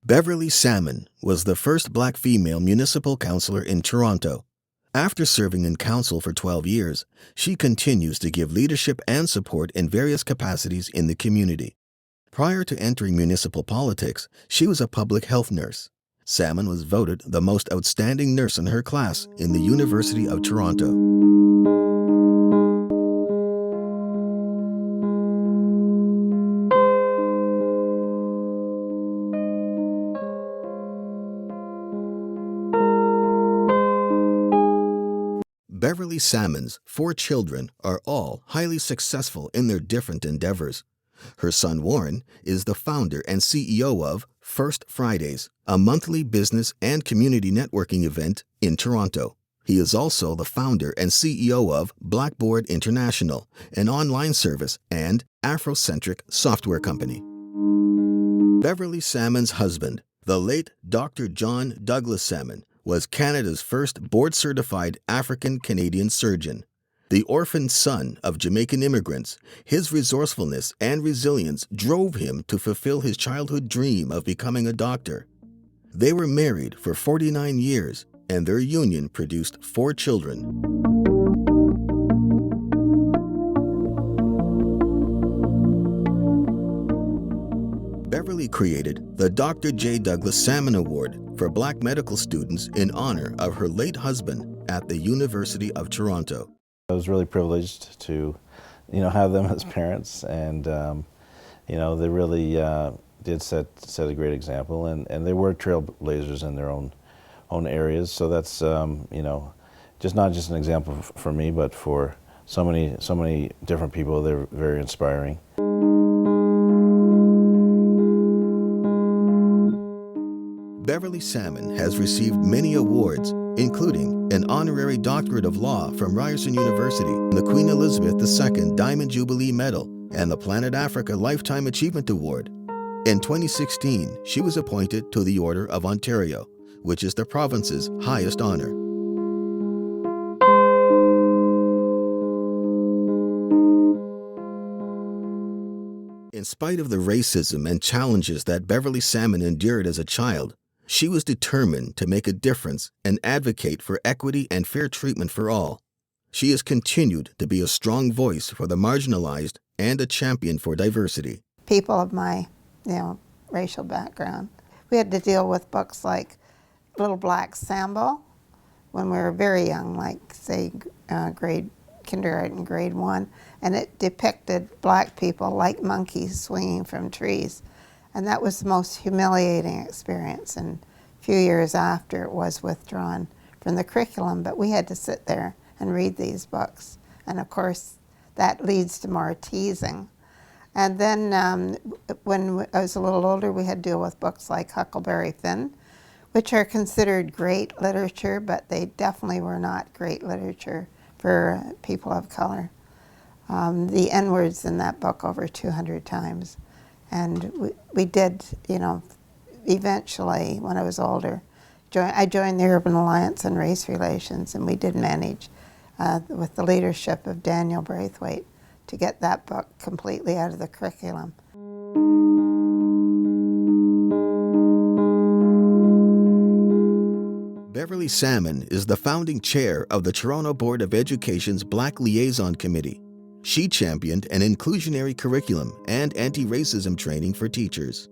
Beverley Salmon was the first Black female municipal councillor in Toronto. After serving in council for 12 years, she continues to give leadership and support in various capacities in the community. Prior to entering municipal politics, she was a public health nurse. Salmon was voted the most outstanding nurse in her class in the University of Toronto. Beverley Salmon's 4 children are all highly successful in their different endeavors. Her son Warren is the founder and CEO of First Fridays, a monthly business and community networking event in Toronto. He is also the founder and CEO of Blackboard International, an online service and Afrocentric software company. Beverley Salmon's husband, the late Dr. John Douglas Salmon, was Canada's first board-certified African-Canadian surgeon. The orphaned son of Jamaican immigrants, his resourcefulness and resilience drove him to fulfill his childhood dream of becoming a doctor. They were married for 49 years, and their union produced 4 children. Beverley created the Dr. J. Douglas Salmon Award for Black medical students in honor of her late husband at the University of Toronto. I was really privileged to, have them as parents, and they really did set a great example, and they were trailblazers in their own areas. So that's just not just an example for me, but for so many different people. They're very inspiring. Beverley Salmon has received many awards, including an honorary doctorate of law from Ryerson University, the Queen Elizabeth II Diamond Jubilee Medal, and the Planet Africa Lifetime Achievement Award. In 2016, she was appointed to the Order of Ontario, which is the province's highest honor. In spite of the racism and challenges that Beverley Salmon endured as a child, she was determined to make a difference and advocate for equity and fair treatment for all. She has continued to be a strong voice for the marginalized and a champion for diversity. People of my, racial background, we had to deal with books like Little Black Sambo when we were very young, like say kindergarten, grade 1, and it depicted black people like monkeys swinging from trees. And that was the most humiliating experience, and a few years after it was withdrawn from the curriculum, but we had to sit there and read these books. And of course, that leads to more teasing. And then when I was a little older, we had to deal with books like Huckleberry Finn, which are considered great literature, but they definitely were not great literature for people of color. The N-words in that book over 200 times. And we did, eventually, when I was older, I joined the Urban Alliance on Race Relations, and we did manage, with the leadership of Daniel Braithwaite, to get that book completely out of the curriculum. Beverley Salmon is the founding chair of the Toronto Board of Education's Black Liaison Committee. She championed an inclusionary curriculum and anti-racism training for teachers.